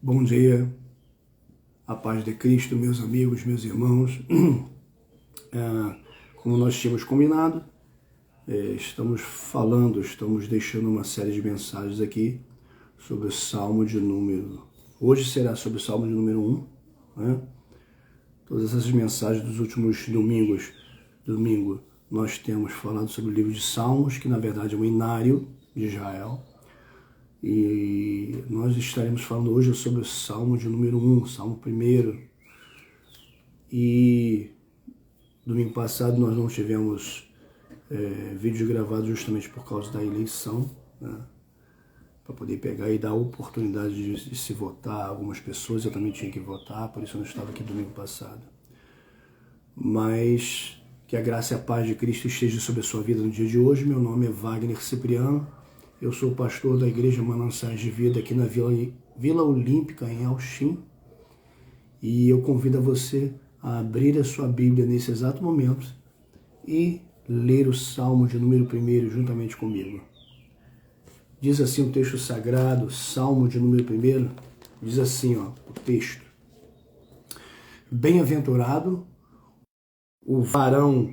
Bom dia, a paz de Cristo, meus amigos, meus irmãos. Como nós tínhamos combinado, estamos deixando uma série de mensagens aqui sobre o Salmo de número... Hoje será sobre o Salmo de número 1, né? Todas essas mensagens dos últimos domingo, nós temos falado sobre o livro de Salmos, que na verdade é um inário de Israel. E nós estaremos falando hoje sobre o Salmo de número 1, Salmo 1. E domingo passado nós não tivemos vídeos gravados justamente por causa da eleição, né? Para poder pegar e dar a oportunidade de se votar. Algumas pessoas eu também tinha que votar, por isso eu não estava aqui domingo passado. Mas que a graça e a paz de Cristo esteja sobre a sua vida no dia de hoje. Meu nome é Wagner Cipriano. Eu sou pastor da Igreja Mananciais de Vida aqui na Vila Olímpica, em Alchim. E eu convido a você a abrir a sua Bíblia nesse exato momento e ler o Salmo de número 1 juntamente comigo. Diz assim o texto sagrado, Salmo de número 1, diz assim, o texto. Bem-aventurado o varão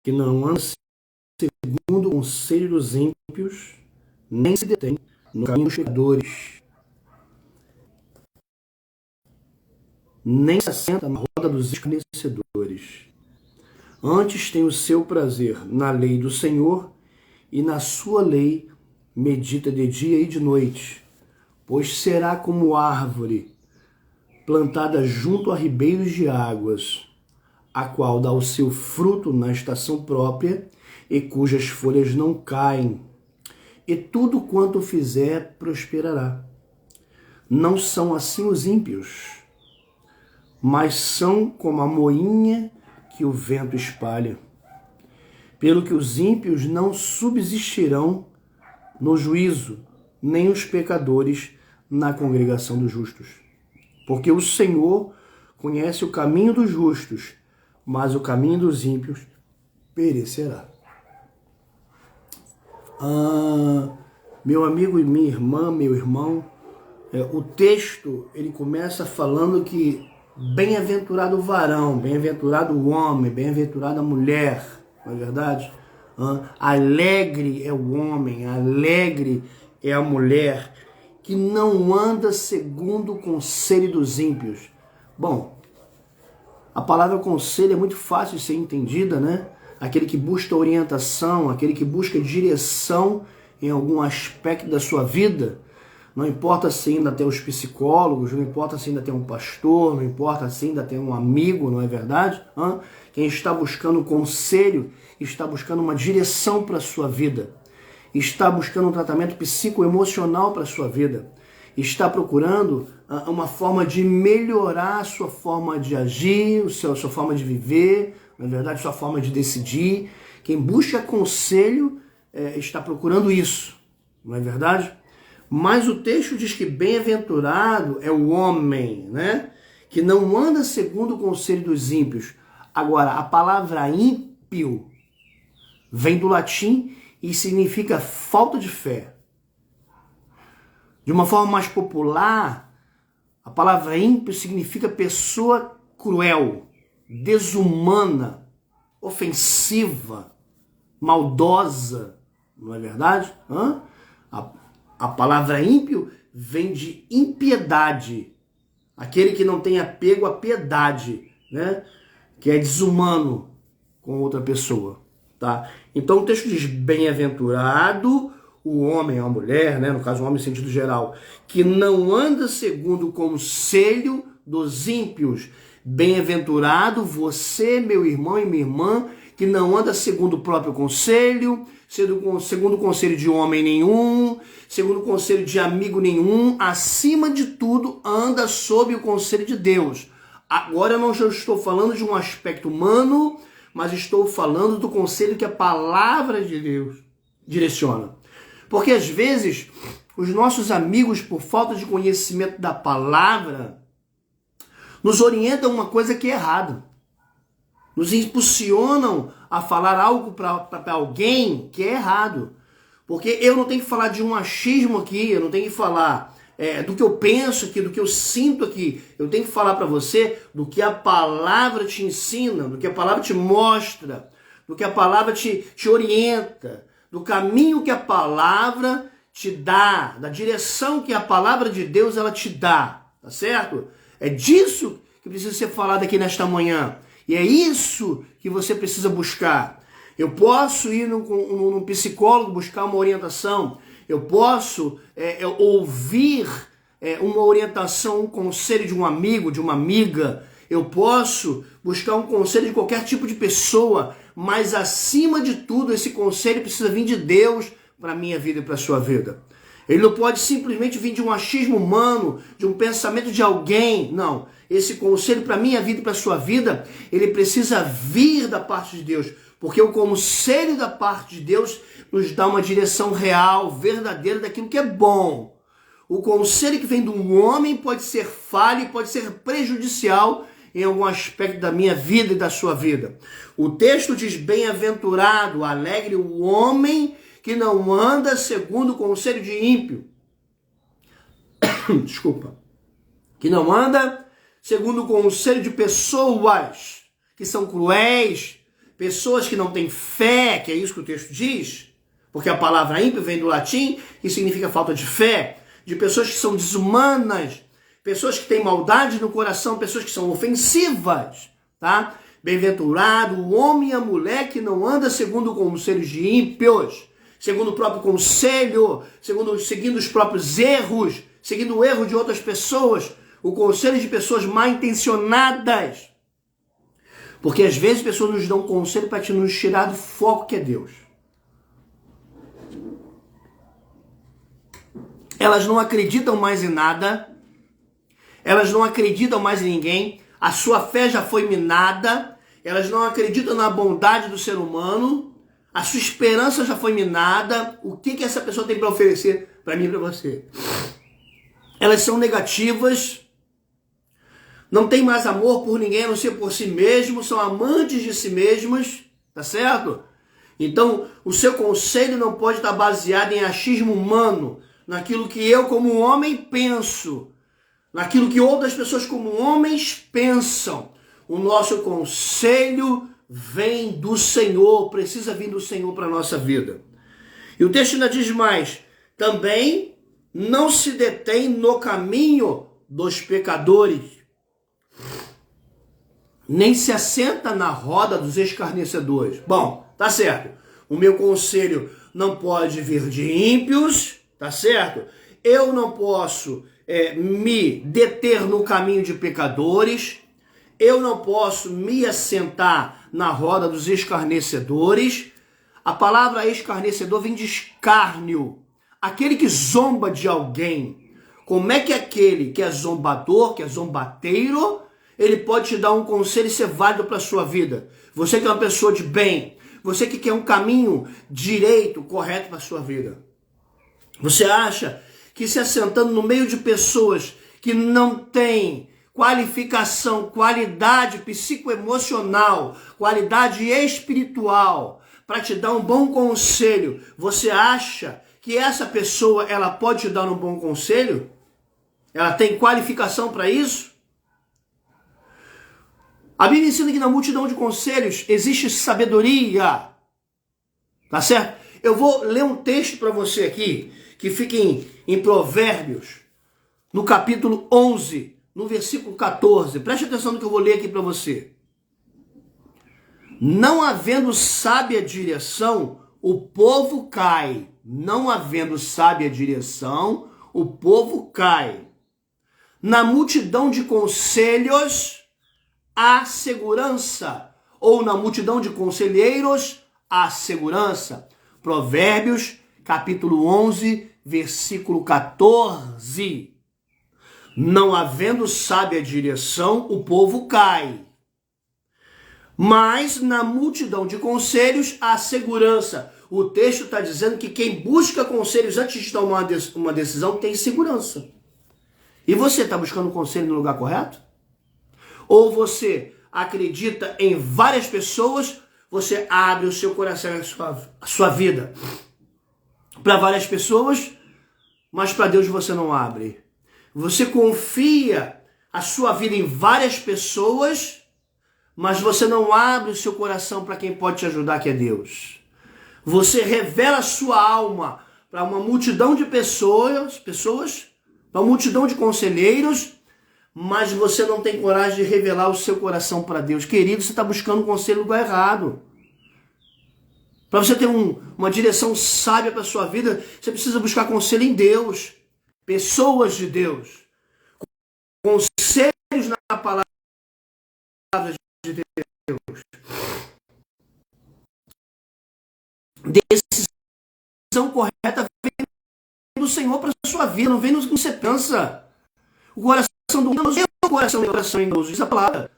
que não anda segundo o conselho dos ímpios, nem se detém no caminho dos pecadores, nem se assenta na roda dos escarnecedores. Antes tem o seu prazer na lei do Senhor, e na sua lei medita de dia e de noite, pois será como árvore plantada junto a ribeiros de águas, a qual dá o seu fruto na estação própria, e cujas folhas não caem, e tudo quanto fizer prosperará. Não são assim os ímpios, mas são como a moinha que o vento espalha. Pelo que os ímpios não subsistirão no juízo, nem os pecadores na congregação dos justos. Porque o Senhor conhece o caminho dos justos, mas o caminho dos ímpios perecerá. Meu amigo e minha irmã, meu irmão, o texto ele começa falando que bem-aventurado o varão, bem-aventurado o homem, bem-aventurada a mulher, não é verdade? Alegre é o homem, alegre é a mulher, que não anda segundo o conselho dos ímpios. Bom, a palavra conselho é muito fácil de ser entendida, né? Aquele que busca orientação, aquele que busca direção em algum aspecto da sua vida. Não importa se ainda tem os psicólogos, não importa se ainda tem um pastor, não importa se ainda tem um amigo, não é verdade? Quem está buscando conselho, está buscando uma direção para a sua vida. Está buscando um tratamento psicoemocional para a sua vida. Está procurando uma forma de melhorar a sua forma de agir, a sua forma de viver, na verdade, sua forma de decidir. Quem busca conselho está procurando isso, não é verdade? Mas o texto diz que bem-aventurado é o homem, né? Que não anda segundo o conselho dos ímpios. Agora, a palavra ímpio vem do latim e significa falta de fé. De uma forma mais popular, a palavra ímpio significa pessoa cruel, desumana, ofensiva, maldosa, não é verdade? A palavra ímpio vem de impiedade, aquele que não tem apego à piedade, né? Que é desumano com outra pessoa, tá? Então o texto diz, bem-aventurado o homem, a mulher, né? No caso o homem em sentido geral, que não anda segundo o conselho dos ímpios. Bem-aventurado você, meu irmão e minha irmã, que não anda segundo o próprio conselho, segundo o conselho de homem nenhum, segundo o conselho de amigo nenhum, acima de tudo, anda sob o conselho de Deus. Agora eu não estou falando de um aspecto humano, mas estou falando do conselho que a palavra de Deus direciona. Porque às vezes, os nossos amigos, por falta de conhecimento da palavra, nos orientam uma coisa que é errada. Nos impulsionam a falar algo para alguém que é errado. Porque eu não tenho que falar de um achismo aqui, eu não tenho que falar do que eu penso aqui, do que eu sinto aqui. Eu tenho que falar para você do que a palavra te ensina, do que a palavra te mostra, do que a palavra te orienta, do caminho que a palavra te dá, da direção que a palavra de Deus ela te dá, tá certo? É disso que precisa ser falado aqui nesta manhã. E é isso que você precisa buscar. Eu posso ir num psicólogo buscar uma orientação. Eu posso ouvir uma orientação, um conselho de um amigo, de uma amiga. Eu posso buscar um conselho de qualquer tipo de pessoa. Mas, acima de tudo, esse conselho precisa vir de Deus para a minha vida e para a sua vida. Ele não pode simplesmente vir de um achismo humano, de um pensamento de alguém. Não. Esse conselho para a minha vida e para a sua vida, ele precisa vir da parte de Deus. Porque o conselho da parte de Deus nos dá uma direção real, verdadeira daquilo que é bom. O conselho que vem de um homem pode ser falho e pode ser prejudicial em algum aspecto da minha vida e da sua vida. O texto diz: bem-aventurado, alegre o homem que não anda segundo o conselho de ímpio. Desculpa. Que não anda segundo o conselho de pessoas que são cruéis, pessoas que não têm fé, que é isso que o texto diz, porque a palavra ímpio vem do latim e significa falta de fé, de pessoas que são desumanas, pessoas que têm maldade no coração, pessoas que são ofensivas, tá? Bem-aventurado o homem e a mulher que não anda segundo o conselho de ímpios, segundo o próprio conselho, seguindo os próprios erros, seguindo o erro de outras pessoas, o conselho de pessoas mal intencionadas. Porque às vezes pessoas nos dão conselho para nos tirar do foco que é Deus. Elas não acreditam mais em nada, elas não acreditam mais em ninguém, a sua fé já foi minada, elas não acreditam na bondade do ser humano, a sua esperança já foi minada. O que essa pessoa tem para oferecer para mim e para você? Elas são negativas, não tem mais amor por ninguém a não ser por si mesmo, são amantes de si mesmas, tá certo? Então, o seu conselho não pode estar baseado em achismo humano, naquilo que eu como homem penso, naquilo que outras pessoas como homens pensam. O nosso conselho vem do Senhor, precisa vir do Senhor para a nossa vida. E o texto ainda diz mais: também não se detém no caminho dos pecadores, nem se assenta na roda dos escarnecedores. Bom, tá certo. O meu conselho não pode vir de ímpios, tá certo? Eu não posso me deter no caminho de pecadores. Eu não posso me assentar na roda dos escarnecedores. A palavra escarnecedor vem de escárnio. Aquele que zomba de alguém. Como é que aquele que é zombador, que é zombateiro, ele pode te dar um conselho e ser válido para a sua vida? Você que é uma pessoa de bem, você que quer um caminho direito, correto para a sua vida. Você acha que se assentando no meio de pessoas que não têm qualificação, qualidade psicoemocional, qualidade espiritual, para te dar um bom conselho, você acha que essa pessoa ela pode te dar um bom conselho? Ela tem qualificação para isso? A Bíblia ensina que na multidão de conselhos existe sabedoria. Tá certo? Eu vou ler um texto para você aqui, que fica em Provérbios, no capítulo 11, no versículo 14. Preste atenção no que eu vou ler aqui para você. Não havendo sábia direção, o povo cai. Não havendo sábia direção, o povo cai. Na multidão de conselhos, há segurança. Ou na multidão de conselheiros, há segurança. Provérbios, capítulo 11, versículo 14. Não havendo sábia direção, o povo cai. Mas na multidão de conselhos há segurança. O texto está dizendo que quem busca conselhos antes de tomar uma decisão tem segurança. E você está buscando um conselho no lugar correto? Ou você acredita em várias pessoas, você abre o seu coração e a sua vida para várias pessoas, mas para Deus você não abre. Você confia a sua vida em várias pessoas, mas você não abre o seu coração para quem pode te ajudar, que é Deus. Você revela a sua alma para uma multidão de pessoas, para uma multidão de conselheiros, mas você não tem coragem de revelar o seu coração para Deus. Querido, você está buscando um conselho no lugar errado. Para você ter uma direção sábia para a sua vida, você precisa buscar conselho em Deus. Pessoas de Deus. Conselhos na palavra de Deus. Decisão correta vem do Senhor para a sua vida, não vem no que você pensa. O coração do Deus é o coração enganoso, diz a palavra.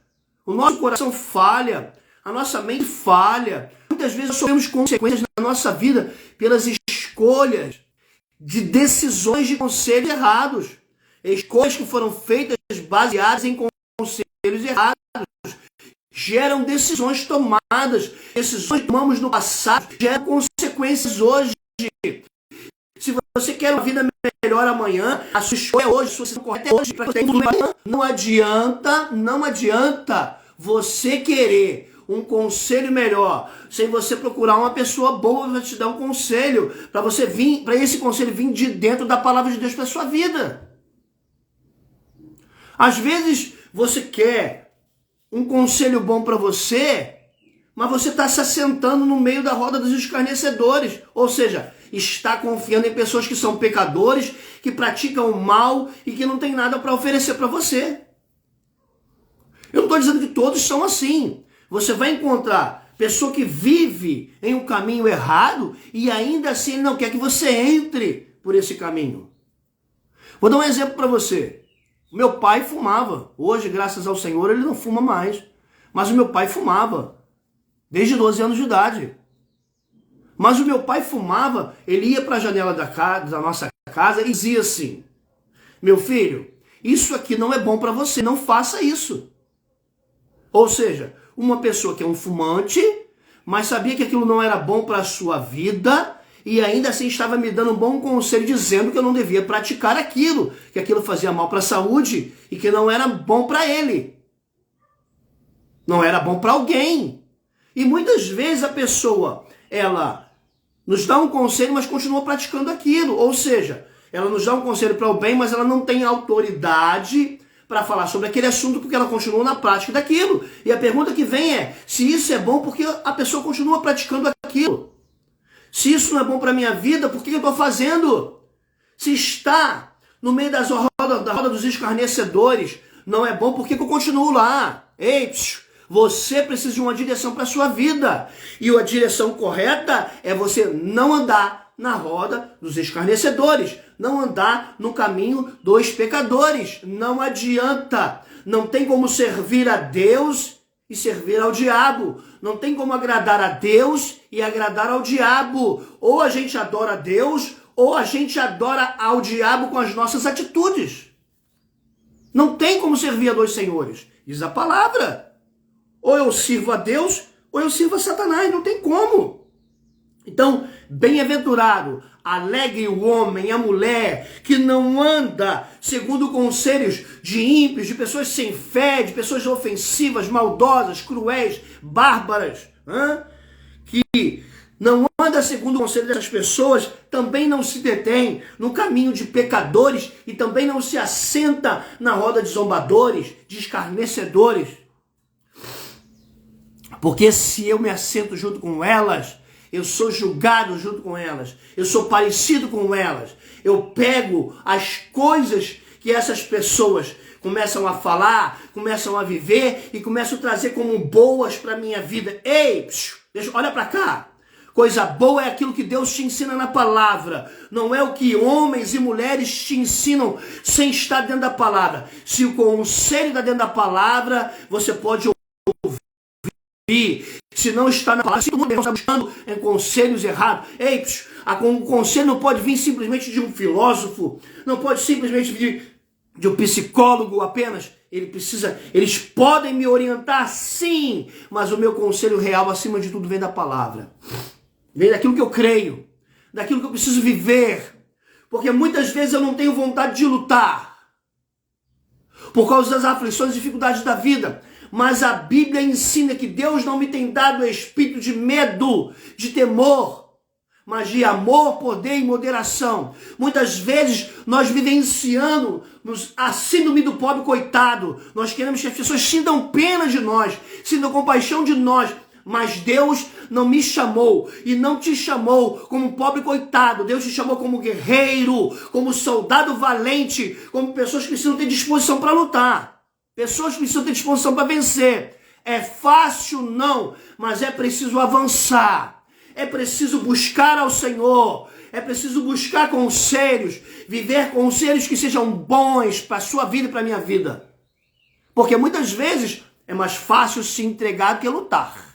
O nosso coração falha, a nossa mente falha. Muitas vezes sofremos consequências na nossa vida pelas escolhas de decisões de conselhos errados. Escolhas que foram feitas baseadas em conselhos errados. Geram decisões tomadas. Decisões que tomamos no passado geram consequências hoje. Se você quer uma vida melhor amanhã, a sua escolha é hoje, a sua decisão correta é hoje. Não adianta você querer um conselho melhor sem você procurar uma pessoa boa para te dar um conselho, para esse conselho vir de dentro da palavra de Deus para a sua vida. Às vezes você quer um conselho bom para você, mas você está se assentando no meio da roda dos escarnecedores, ou seja, está confiando em pessoas que são pecadores, que praticam o mal e que não tem nada para oferecer para você. Eu não estou dizendo que todos são assim. Você vai encontrar pessoa que vive em um caminho errado e ainda assim ele não quer que você entre por esse caminho. Vou dar um exemplo para você. Meu pai fumava. Hoje, graças ao Senhor, ele não fuma mais. Mas o meu pai fumava. Desde 12 anos de idade. Mas o meu pai fumava, ele ia para a janela da nossa casa e dizia assim: meu filho, isso aqui não é bom para você, não faça isso. Ou seja, uma pessoa que é um fumante, mas sabia que aquilo não era bom para a sua vida e ainda assim estava me dando um bom conselho dizendo que eu não devia praticar aquilo, que aquilo fazia mal para a saúde e que não era bom para ele. Não era bom para alguém. E muitas vezes a pessoa, ela nos dá um conselho, mas continua praticando aquilo. Ou seja, ela nos dá um conselho para o bem, mas ela não tem autoridade para falar sobre aquele assunto porque ela continua na prática daquilo. E a pergunta que vem é, se isso é bom, por que a pessoa continua praticando aquilo? Se isso não é bom para a minha vida, por que eu estou fazendo? Se está no meio da roda dos escarnecedores, não é bom, por que eu continuo lá? Ei, você precisa de uma direção para a sua vida. E a direção correta é você não andar na roda dos escarnecedores, não andar no caminho dos pecadores. Não adianta. Não tem como servir a Deus e servir ao diabo. Não tem como agradar a Deus e agradar ao diabo. Ou a gente adora a Deus, ou a gente adora ao diabo com as nossas atitudes. Não tem como servir a dois senhores. Diz a palavra. Ou eu sirvo a Deus, ou eu sirvo a Satanás. Não tem como. Então, bem-aventurado, alegre o homem, a mulher, que não anda segundo conselhos de ímpios, de pessoas sem fé, de pessoas ofensivas, maldosas, cruéis, bárbaras, que não anda segundo o conselho dessas pessoas, também não se detém no caminho de pecadores e também não se assenta na roda de zombadores, de escarnecedores. Porque se eu me assento junto com elas, eu sou julgado junto com elas, eu sou parecido com elas, eu pego as coisas que essas pessoas começam a falar, começam a viver e começam a trazer como boas para a minha vida. Ei, olha para cá. Coisa boa é aquilo que Deus te ensina na palavra, não é o que homens e mulheres te ensinam sem estar dentro da palavra. Se o conselho está dentro da palavra, você pode ouvir. Se não está na palavra, se todo mundo está buscando em conselhos errados. Ei, o conselho não pode vir simplesmente de um filósofo, não pode simplesmente vir de um psicólogo apenas. Eles podem me orientar, sim, mas o meu conselho real, acima de tudo, vem da palavra. Vem daquilo que eu creio, daquilo que eu preciso viver. Porque muitas vezes eu não tenho vontade de lutar. por causa das aflições e dificuldades da vida. Mas a Bíblia ensina que Deus não me tem dado o espírito de medo, de temor, mas de amor, poder e moderação. Muitas vezes nós vivenciamos a síndrome do pobre coitado. Nós queremos que as pessoas sintam pena de nós, sintam compaixão de nós. Mas Deus não me chamou e não te chamou como pobre coitado. Deus te chamou como guerreiro, como soldado valente, como pessoas que precisam ter disposição para lutar. Pessoas que precisam ter disposição para vencer. É fácil? Não, mas é preciso avançar. É preciso buscar ao Senhor. É preciso buscar conselhos, viver conselhos que sejam bons para a sua vida e para a minha vida. Porque muitas vezes é mais fácil se entregar do que lutar.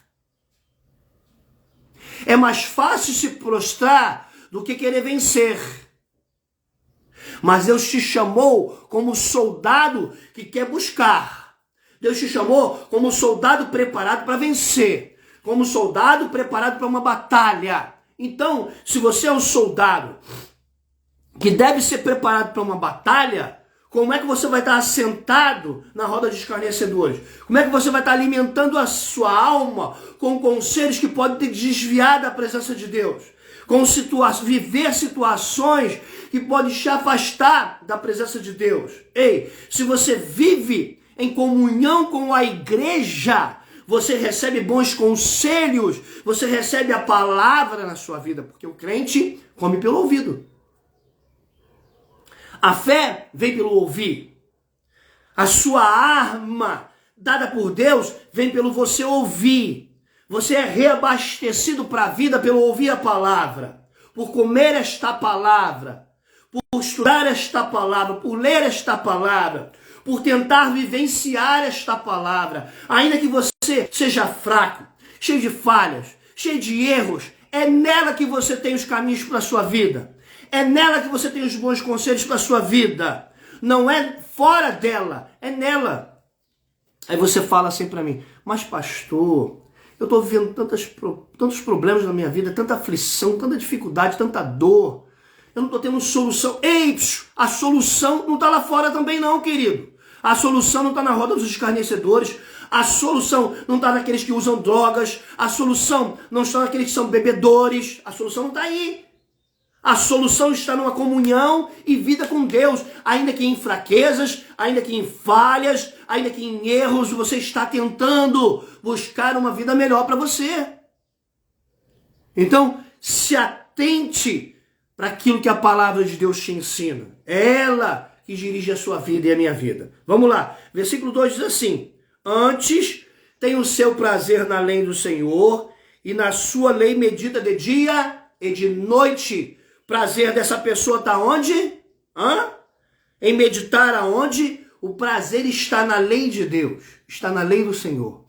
É mais fácil se prostrar do que querer vencer. Mas Deus te chamou como soldado que quer buscar. Deus te chamou como soldado preparado para vencer. Como soldado preparado para uma batalha. Então, se você é um soldado que deve ser preparado para uma batalha, como é que você vai estar assentado na roda de escarnecedores? Como é que você vai estar alimentando a sua alma com conselhos que podem te desviar da presença de Deus? Viver situações que podem te afastar da presença de Deus. Ei, se você vive em comunhão com a igreja, você recebe bons conselhos, você recebe a palavra na sua vida, porque o crente come pelo ouvido. A fé vem pelo ouvir. A sua arma dada por Deus vem pelo você ouvir. Você é reabastecido para a vida pelo ouvir a palavra, por comer esta palavra, por estudar esta palavra, por ler esta palavra, por tentar vivenciar esta palavra. Ainda que você seja fraco, cheio de falhas, cheio de erros, é nela que você tem os caminhos para a sua vida. É nela que você tem os bons conselhos para a sua vida. Não é fora dela, é nela. Aí você fala assim para mim, mas pastor, eu estou vivendo tantos problemas na minha vida, tanta aflição, tanta dificuldade, tanta dor. Eu não estou tendo solução. Ei, a solução não está lá fora também não, querido. A solução não está na roda dos escarnecedores. A solução não está naqueles que usam drogas. A solução não está naqueles que são bebedores. A solução não está aí. A solução está numa comunhão e vida com Deus. Ainda que em fraquezas, ainda que em falhas, ainda que em erros, você está tentando buscar uma vida melhor para você. Então, se atente para aquilo que a palavra de Deus te ensina. É ela que dirige a sua vida e a minha vida. Vamos lá. Versículo 2 diz assim: antes tem o seu prazer na lei do Senhor, e na sua lei medita de dia e de noite. Prazer dessa pessoa está onde? Em meditar aonde? O prazer está na lei de Deus, está na lei do Senhor.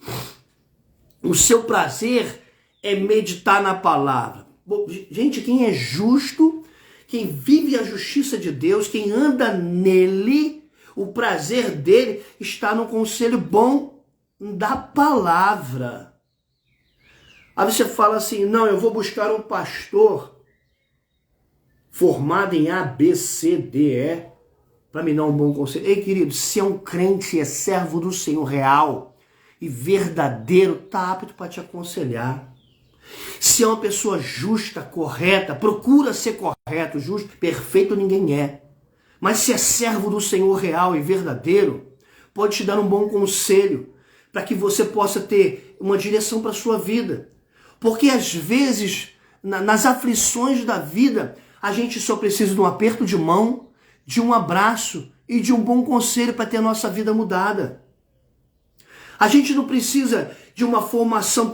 O seu prazer é meditar na palavra. Bom, gente, quem é justo, quem vive a justiça de Deus, quem anda nele, o prazer dele está no conselho bom da palavra. Aí você fala assim, não, eu vou buscar um pastor formado em A, B, C, D, E, para me dar um bom conselho. Ei, querido, se é um crente, é servo do Senhor real e verdadeiro, está apto para te aconselhar. Se é uma pessoa justa, correta, procura ser correto, justo, perfeito ninguém é. Mas se é servo do Senhor real e verdadeiro, pode te dar um bom conselho para que você possa ter uma direção para a sua vida. Porque às vezes, nas aflições da vida, a gente só precisa de um aperto de mão, de um abraço e de um bom conselho para ter a nossa vida mudada. A gente não precisa de uma formação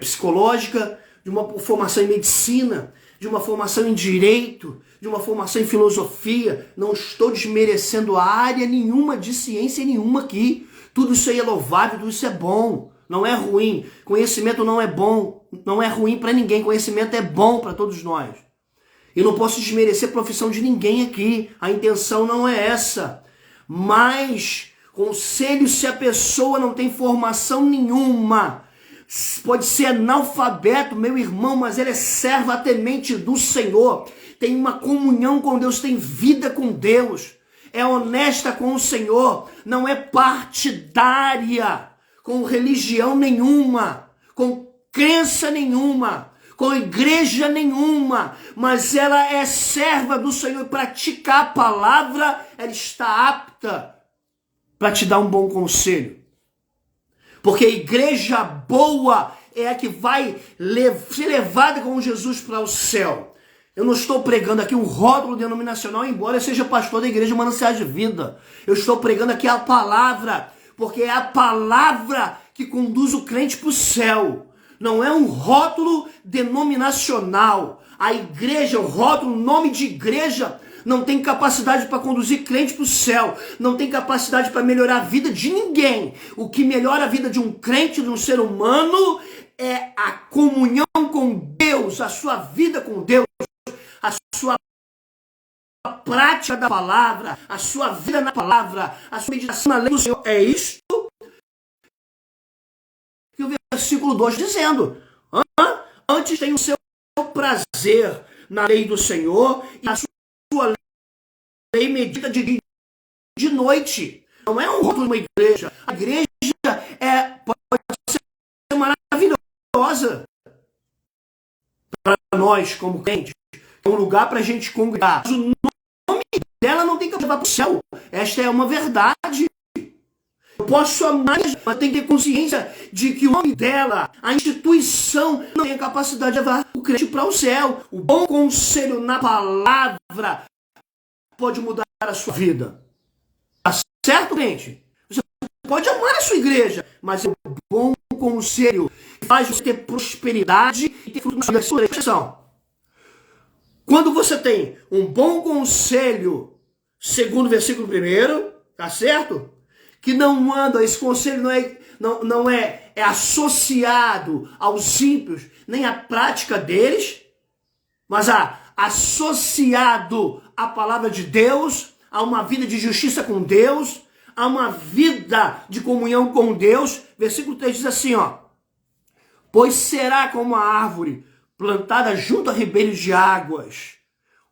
psicológica, de uma formação em medicina, de uma formação em direito, de uma formação em filosofia. Não estou desmerecendo a área nenhuma de ciência nenhuma aqui. Tudo isso aí é louvável, tudo isso é bom. Não é ruim. Conhecimento não é bom, não é ruim para ninguém. Conhecimento é bom para todos nós. E não posso desmerecer a profissão de ninguém aqui. A intenção não é essa. Mas conselho se a pessoa não tem formação nenhuma. Pode ser analfabeto, meu irmão, mas ele é servo temente do Senhor. Tem uma comunhão com Deus, tem vida com Deus. é honesta com o Senhor, não é partidária com religião nenhuma, com crença nenhuma, com igreja nenhuma, mas ela é serva do Senhor e praticar a palavra, ela está apta para te dar um bom conselho. Porque a igreja boa é a que vai ser levada com Jesus para o céu. Eu não estou pregando aqui um rótulo denominacional, embora eu seja pastor da igreja Mananciais de Vida. Eu estou pregando aqui a palavra, porque é a palavra que conduz o crente para o céu. Não é um rótulo denominacional. A igreja, o rótulo, o nome de igreja, não tem capacidade para conduzir crente para o céu. Não tem capacidade para melhorar a vida de ninguém. O que melhora a vida de um crente, de um ser humano, é a comunhão com Deus, a sua vida com Deus, a sua prática da palavra, a sua vida na palavra, a sua meditação na lei do Senhor. É isto que o versículo 2 dizendo. Antes tem o seu prazer na lei do Senhor e a sua lei medita de noite. Não é um rótulo de uma igreja. A igreja pode ser maravilhosa para nós como crentes. É um lugar para a gente congregar. Mas o nome dela não tem que levar para o céu. Esta é uma verdade. Eu posso amar, mas tem que ter consciência de que o nome dela, a instituição, não tem a capacidade de levar o crente para o céu. O bom conselho na palavra pode mudar a sua vida. Tá certo, crente? Você pode amar a sua igreja, mas é o bom conselho que faz você ter prosperidade e ter fruto na sua direção. Quando você tem um bom conselho, segundo o versículo 1, tá certo? Que não anda, esse conselho não é associado aos ímpios, nem à prática deles, mas associado à palavra de Deus, a uma vida de justiça com Deus, a uma vida de comunhão com Deus. Versículo 3 diz assim, pois será como a árvore plantada junto a ribeiros de águas,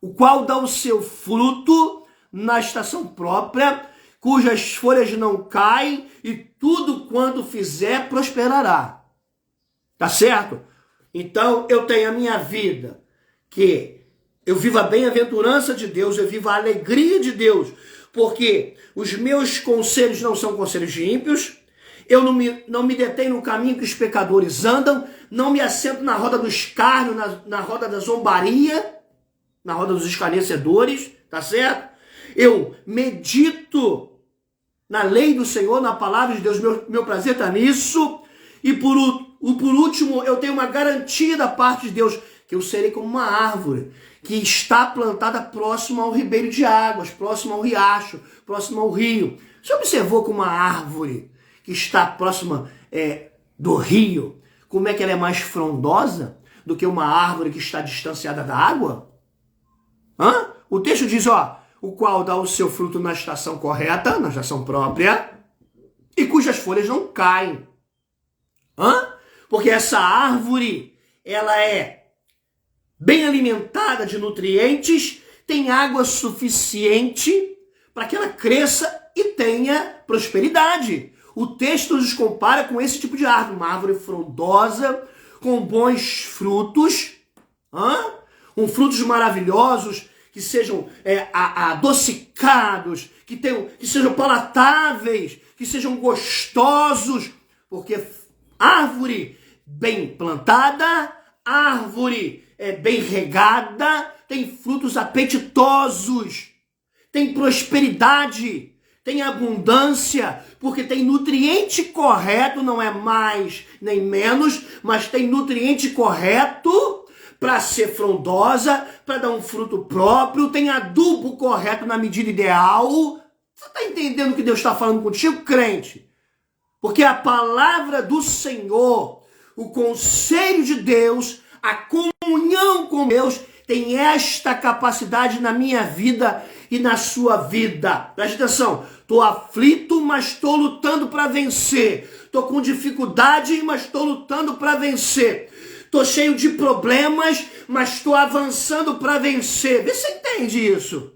o qual dá o seu fruto na estação própria, cujas folhas não caem, e tudo quanto fizer prosperará. Tá certo? Então eu tenho a minha vida, que eu vivo a bem-aventurança de Deus, eu vivo a alegria de Deus, porque os meus conselhos não são conselhos de ímpios, eu não me detenho no caminho que os pecadores andam, não me assento na roda do escárnio, na roda da zombaria, na roda dos escarnecedores, tá certo? Eu medito na lei do Senhor, na palavra de Deus, meu prazer está nisso. E por último, eu tenho uma garantia da parte de Deus, que eu serei como uma árvore que está plantada próximo ao ribeiro de águas, próximo ao riacho, próximo ao rio. Você observou como uma árvore que está próxima do rio, como é que ela é mais frondosa do que uma árvore que está distanciada da água? O texto diz, o qual dá o seu fruto na estação correta, na estação própria, e cujas folhas não caem. Porque essa árvore, ela é bem alimentada de nutrientes, tem água suficiente para que ela cresça e tenha prosperidade. O texto nos compara com esse tipo de árvore, uma árvore frondosa, com bons frutos, com frutos maravilhosos, que sejam adocicados, que sejam palatáveis, que sejam gostosos, porque árvore bem plantada, árvore bem regada, tem frutos apetitosos, tem prosperidade, tem abundância, porque tem nutriente correto, não é mais nem menos, mas tem nutriente correto para ser frondosa, para dar um fruto próprio, tem adubo correto na medida ideal. Você está entendendo o que Deus está falando contigo, crente? Porque a palavra do Senhor, o conselho de Deus, a comunhão com Deus, tem esta capacidade na minha vida e na sua vida. Preste atenção, estou aflito, mas estou lutando para vencer. Estou com dificuldade, mas estou lutando para vencer. Estou cheio de problemas, mas estou avançando para vencer. Vê se você entende isso.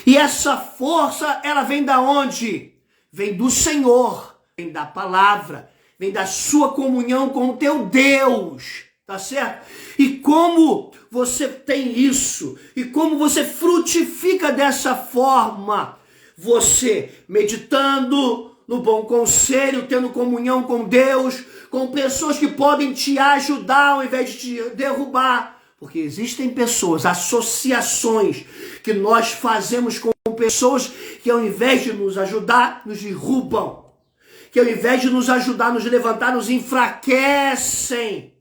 E essa força, ela vem da onde? Vem do Senhor, vem da palavra, vem da sua comunhão com o teu Deus, tá certo? E como você tem isso, e como você frutifica dessa forma, você meditando no bom conselho, tendo comunhão com Deus, com pessoas que podem te ajudar ao invés de te derrubar. Porque existem pessoas, associações que nós fazemos com pessoas que ao invés de nos ajudar, nos derrubam. Que ao invés de nos ajudar, nos levantar, nos enfraquecem.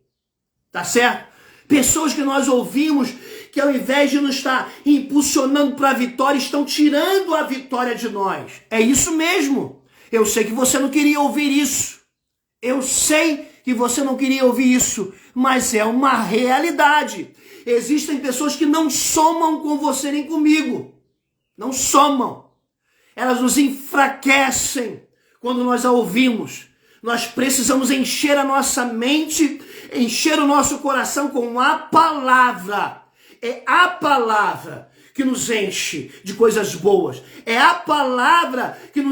Tá certo? Pessoas que nós ouvimos que ao invés de nos estar impulsionando para a vitória, estão tirando a vitória de nós. É isso mesmo. Eu sei que você não queria ouvir isso. Eu sei que você não queria ouvir isso, mas é uma realidade. Existem pessoas que não somam com você nem comigo. Não somam. Elas nos enfraquecem quando nós a ouvimos. Nós precisamos encher a nossa mente, encher o nosso coração com a palavra. É a palavra que nos enche de coisas boas. É a palavra que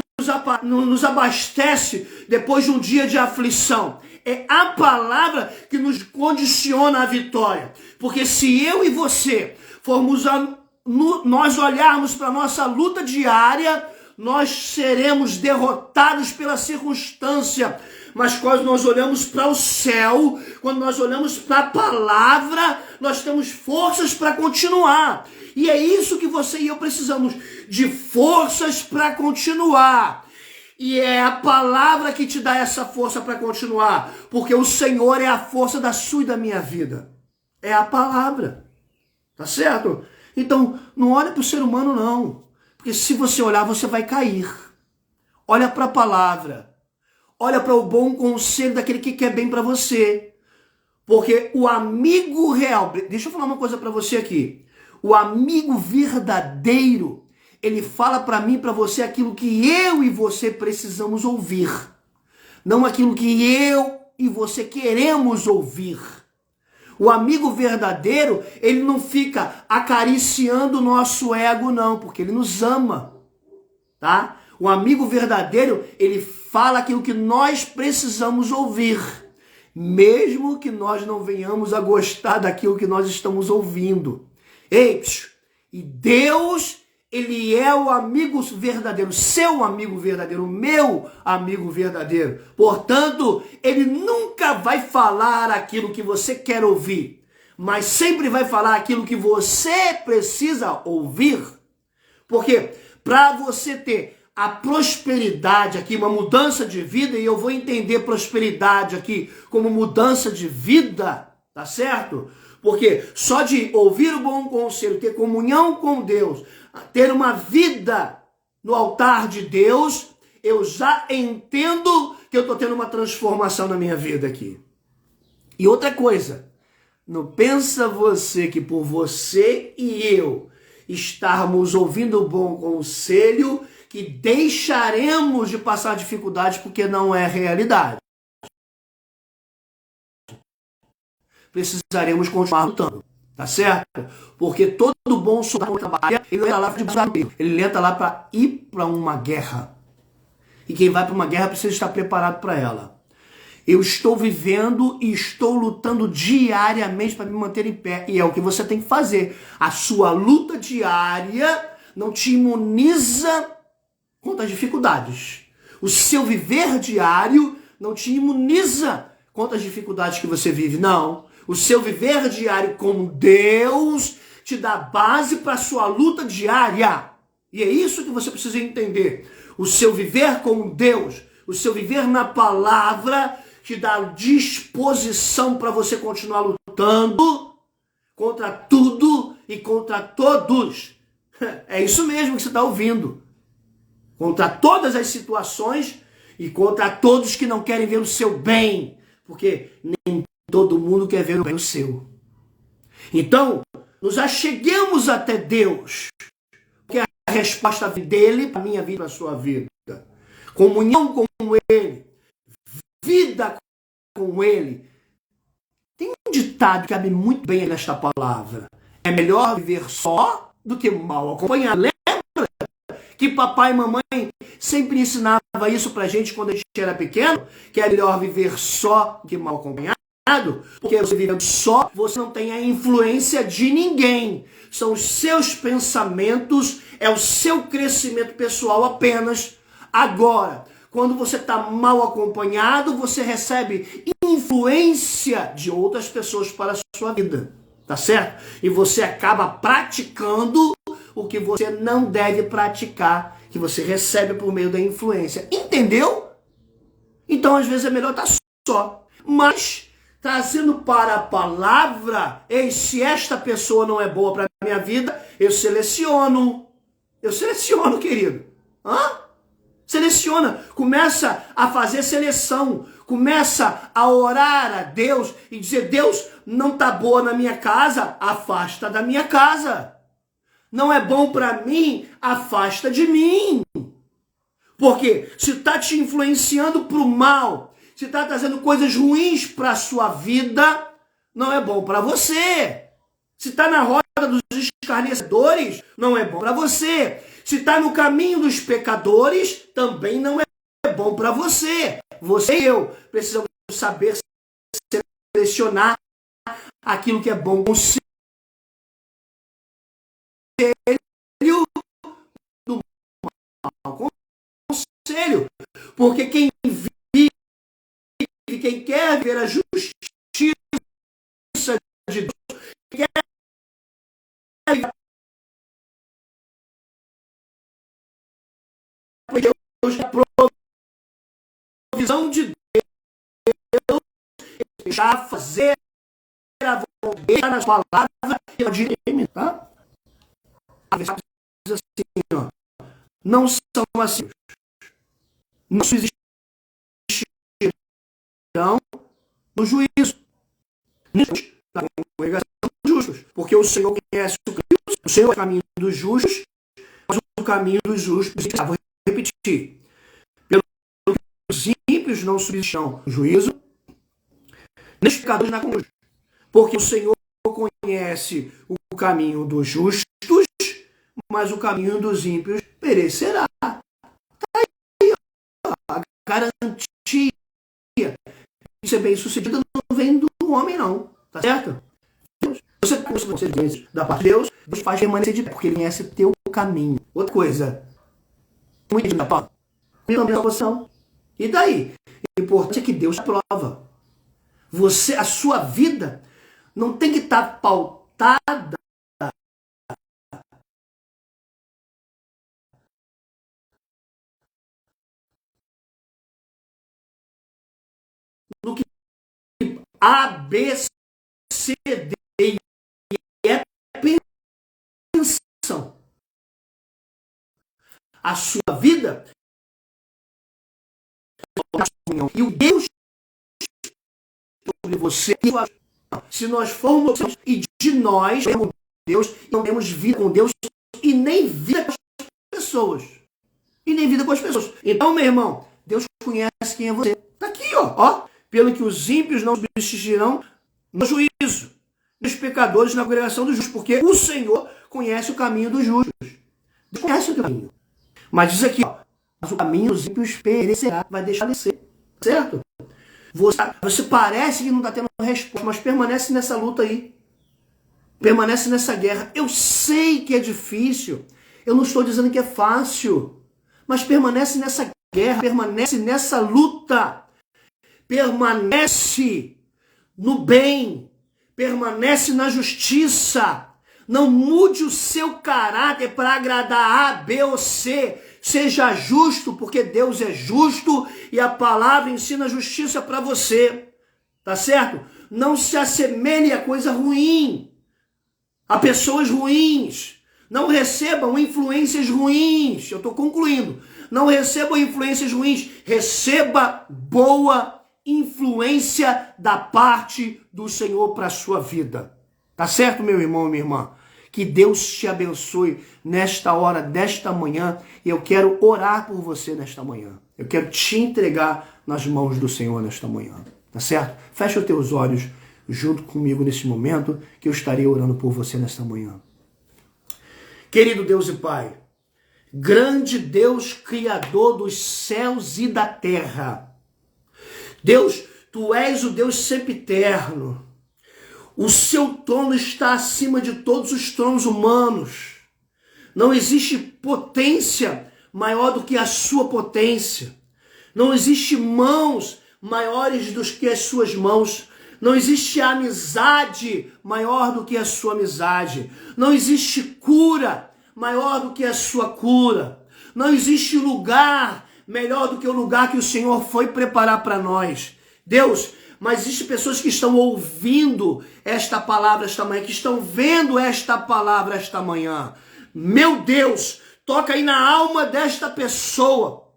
nos abastece depois de um dia de aflição. É a palavra que nos condiciona à vitória. Porque se eu e você nós olharmos para a nossa luta diária, nós seremos derrotados pela circunstância. Mas quando nós olhamos para o céu, quando nós olhamos para a palavra, nós temos forças para continuar. E é isso que você e eu precisamos, de forças para continuar. E é a palavra que te dá essa força para continuar, porque o Senhor é a força da sua e da minha vida. É a palavra. Tá certo? Então, não olhe para o ser humano, não. Porque se você olhar, você vai cair. Olha para a palavra. Olha para o bom conselho daquele que quer bem para você. Porque o amigo real... Deixa eu falar uma coisa para você aqui. O amigo verdadeiro, ele fala para mim e para você aquilo que eu e você precisamos ouvir. Não aquilo que eu e você queremos ouvir. O amigo verdadeiro, ele não fica acariciando o nosso ego, não, porque ele nos ama, tá? O amigo verdadeiro, ele fala aquilo que nós precisamos ouvir, mesmo que nós não venhamos a gostar daquilo que nós estamos ouvindo. E Deus, ele é o amigo verdadeiro, seu amigo verdadeiro, meu amigo verdadeiro. Portanto, ele nunca vai falar aquilo que você quer ouvir, mas sempre vai falar aquilo que você precisa ouvir. Porque para você ter a prosperidade aqui, uma mudança de vida, e eu vou entender prosperidade aqui como mudança de vida, tá certo? Porque só de ouvir o bom conselho, ter comunhão com Deus, ter uma vida no altar de Deus, eu já entendo que eu estou tendo uma transformação na minha vida aqui. E outra coisa, não pensa você que por você e eu estarmos ouvindo o bom conselho, que deixaremos de passar dificuldades, porque não é realidade. Precisaremos continuar lutando, tá certo? Porque todo bom soldado que trabalha, ele entra lá para desafio, ele entra lá para ir para uma guerra. E quem vai para uma guerra precisa estar preparado para ela. Eu estou vivendo e estou lutando diariamente para me manter em pé, e é o que você tem que fazer. A sua luta diária não te imuniza contra as dificuldades. O seu viver diário não te imuniza contra as dificuldades que você vive, não. O seu viver diário com Deus te dá base para a sua luta diária. E é isso que você precisa entender. O seu viver com Deus, o seu viver na palavra, te dá disposição para você continuar lutando contra tudo e contra todos. É isso mesmo que você está ouvindo. Contra todas as situações e contra todos que não querem ver o seu bem. Porque nem todo mundo quer ver o bem o seu. Então, nos acheguemos até Deus, porque a resposta dele para a minha vida, para a sua vida. Comunhão com ele, vida com ele. Tem um ditado que cabe muito bem nesta palavra. É melhor viver só do que mal acompanhado. Lembra que papai e mamãe sempre ensinava isso pra gente quando a gente era pequeno, que é melhor viver só que mal acompanhado, porque você vivendo só, você não tem a influência de ninguém. São os seus pensamentos, é o seu crescimento pessoal apenas. Agora, quando você está mal acompanhado, você recebe influência de outras pessoas para a sua vida, tá certo? E você acaba praticando o que você não deve praticar, que você recebe por meio da influência. Entendeu? Então, às vezes, é melhor estar só. Mas, trazendo para a palavra, ei, se esta pessoa não é boa para a minha vida, eu seleciono. Eu seleciono, querido. Seleciona. Começa a fazer seleção. Começa a orar a Deus e dizer, Deus, não tá boa na minha casa, afasta da minha casa. Não é bom para mim, afasta de mim. Porque se está te influenciando para o mal, se está trazendo coisas ruins para a sua vida, não é bom para você. Se está na roda dos escarnecedores, não é bom para você. Se está no caminho dos pecadores, também não é bom para você. Você e eu precisamos saber selecionar aquilo que é bom com do mal conselho, porque quem vive, quem quer ver a justiça de Deus, quer Deus, a provisão de Deus, deixar fazer a vontade nas palavras de tá? Assim, ó, não são assim. Não existirão no juízo, na congregação dos justos, porque o Senhor conhece o Cristo, o Senhor é o caminho dos justos, mas o caminho dos justos, vou repetir, pelo que os ímpios não subsistirão no juízo, nem os pecadores na congregação, porque o Senhor conhece o caminho dos justos, mas o caminho dos ímpios perecerá. Tá aí, ó, a garantia de ser bem sucedido não vem do homem, não. Tá certo? Você tem consequências da parte de Deus, Deus faz permanecer de pé, porque Ele conhece o teu caminho. Outra coisa, muito da pauta, e daí? O importante é que Deus aprova. A sua vida não tem que estar pautada no que A, B, C, D e E pensam. A sua vida e o Deus sobre você. Se nós formos e de nós temos Deus, não temos vida com Deus e nem vida com as pessoas. Então, meu irmão, Deus conhece quem é você. Está aqui, ó. Pelo que os ímpios não subsistirão no juízo, os pecadores na congregação dos justos, porque o Senhor conhece o caminho dos justos. Deus conhece o caminho. Mas diz aqui, ó, mas o caminho dos ímpios perecerá, vai deixar de ser, certo? Você parece que não está tendo resposta, mas permanece nessa luta aí. Permanece nessa guerra. Eu sei que é difícil. Eu não estou dizendo que é fácil. Mas permanece nessa guerra, permanece nessa luta. Permanece no bem. Permanece na justiça. Não mude o seu caráter para agradar A, B ou C. Seja justo, porque Deus é justo e a palavra ensina justiça para você. Tá certo? Não se assemelhe a coisa ruim, a pessoas ruins. Não recebam influências ruins. Eu estou concluindo. Não recebam influências ruins. Receba boa influência da parte do Senhor para a sua vida. Tá certo, meu irmão e minha irmã? Que Deus te abençoe nesta hora, desta manhã. E eu quero orar por você nesta manhã. Eu quero te entregar nas mãos do Senhor nesta manhã. Tá certo? Fecha os teus olhos junto comigo nesse momento, que eu estarei orando por você nesta manhã. Querido Deus e Pai, grande Deus, Criador dos céus e da terra. Deus, tu és o Deus sempiterno. O seu trono está acima de todos os tronos humanos. Não existe potência maior do que a sua potência. Não existe mãos maiores do que as suas mãos. Não existe amizade maior do que a sua amizade. Não existe cura maior do que a sua cura. Não existe lugar melhor do que o lugar que o Senhor foi preparar para nós. Deus, mas existem pessoas que estão ouvindo esta palavra esta manhã, que estão vendo esta palavra esta manhã. Meu Deus, toca aí na alma desta pessoa.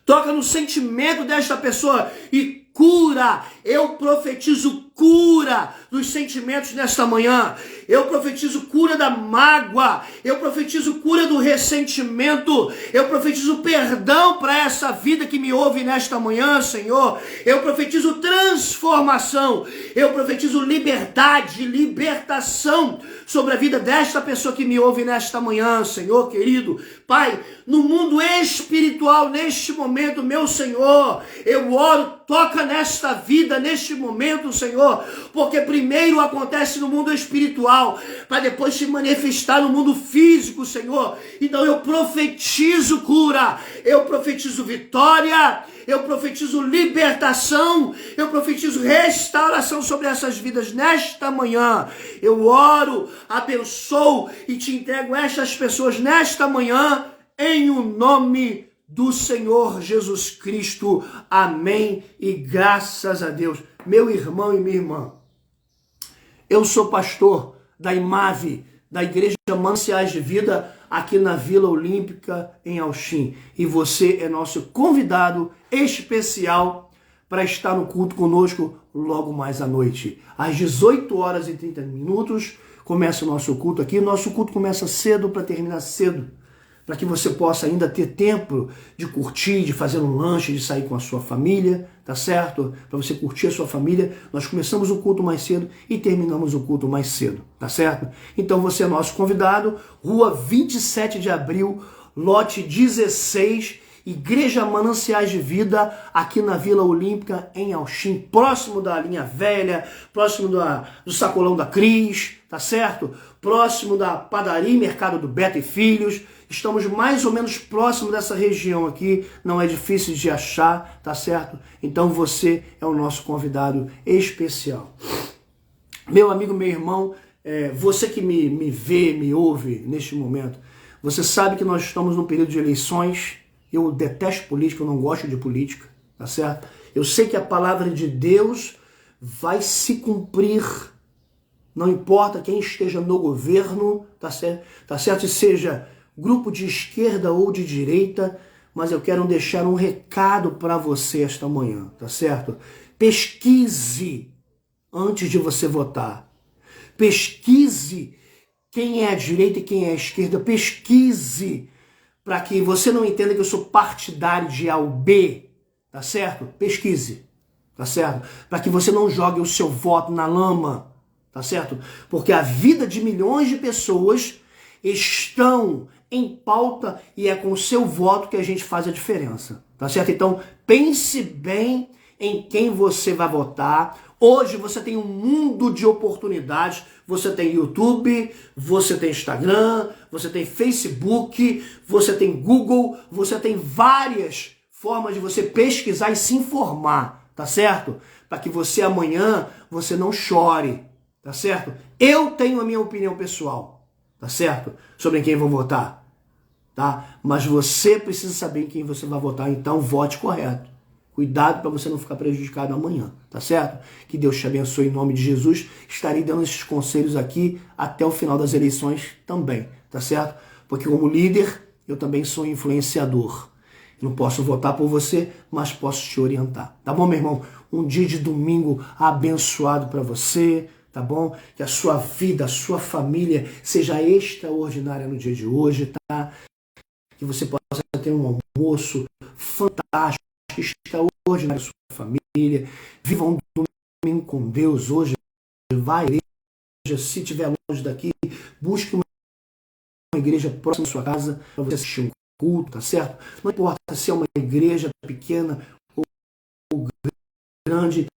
Toca no sentimento desta pessoa e cura. Eu profetizo cura dos sentimentos nesta manhã. Eu profetizo cura da mágoa. Eu profetizo cura do ressentimento. Eu profetizo perdão para essa vida que me ouve nesta manhã, Senhor. Eu profetizo transformação. Eu profetizo liberdade, libertação sobre a vida desta pessoa que me ouve nesta manhã, Senhor querido. Pai, no mundo espiritual, neste momento, meu Senhor, eu oro, toca nesta vida, neste momento, Senhor, porque primeiro acontece no mundo espiritual, para depois se manifestar no mundo físico, Senhor. Então eu profetizo cura, eu profetizo vitória, eu profetizo libertação, eu profetizo restauração sobre essas vidas nesta manhã. Eu oro, abençoo e te entrego estas pessoas nesta manhã, em o nome do Senhor Jesus Cristo. Amém e graças a Deus. Meu irmão e minha irmã, eu sou pastor da IMAVE, da Igreja Mananciais de Vida, aqui na Vila Olímpica, em Auxim. E você é nosso convidado especial para estar no culto conosco logo mais à noite. Às 18h30 começa o nosso culto aqui. Nosso culto começa cedo para terminar cedo, para que você possa ainda ter tempo de curtir, de fazer um lanche, de sair com a sua família, tá certo? Para você curtir a sua família. Nós começamos o culto mais cedo e terminamos o culto mais cedo, tá certo? Então você é nosso convidado, Rua 27 de Abril, lote 16, Igreja Mananciais de Vida, aqui na Vila Olímpica, em Auxim, próximo da Linha Velha, próximo do Sacolão da Cris, tá certo? Próximo da Padaria e Mercado do Beto e Filhos. Estamos mais ou menos próximo dessa região aqui, não é difícil de achar, tá certo? Então você é o nosso convidado especial. Meu amigo, meu irmão, você que me vê, me ouve neste momento, você sabe que nós estamos num período de eleições. Eu detesto política, eu não gosto de política, tá certo? Eu sei que a palavra de Deus vai se cumprir, não importa quem esteja no governo, tá certo? Tá certo? Seja grupo de esquerda ou de direita, mas eu quero deixar um recado para você esta manhã, tá certo? Pesquise antes de você votar. Pesquise quem é a direita e quem é a esquerda. Pesquise para que você não entenda que eu sou partidário de A ou B, tá certo? Pesquise, tá certo? Para que você não jogue o seu voto na lama, tá certo? Porque a vida de milhões de pessoas estão em pauta e é com o seu voto que a gente faz a diferença, tá certo? Então pense bem em quem você vai votar. Hoje você tem um mundo de oportunidades. Você tem YouTube, você tem Instagram, você tem Facebook, você tem Google, você tem várias formas de você pesquisar e se informar, tá certo? Para que você amanhã você não chore, tá certo? Eu tenho a minha opinião pessoal, tá certo? Sobre quem eu vou votar, tá? Mas você precisa saber em quem você vai votar, então vote correto. Cuidado para você não ficar prejudicado amanhã, tá certo? Que Deus te abençoe em nome de Jesus. Estarei dando esses conselhos aqui até o final das eleições também, tá certo? Porque como líder, eu também sou influenciador. Eu não posso votar por você, mas posso te orientar. Tá bom, meu irmão? Um dia de domingo abençoado para você, tá bom? Que a sua vida, a sua família seja extraordinária no dia de hoje, tá? Que você possa ter um almoço fantástico, extraordinário a sua família. Viva um domingo com Deus hoje. Vá à igreja, se estiver longe daqui, busque uma igreja próxima da sua casa para você assistir um culto, tá certo? Não importa se é uma igreja pequena ou grande,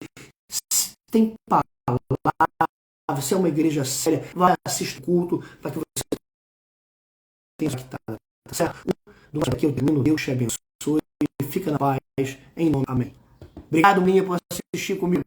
se tem palavra, se é uma igreja séria, vai assistir o culto para que você tenha que estar, tá certo? Do lado aqui eu termino, Deus te abençoe e fica na paz, em nome, amém. Obrigado, menina, por assistir comigo.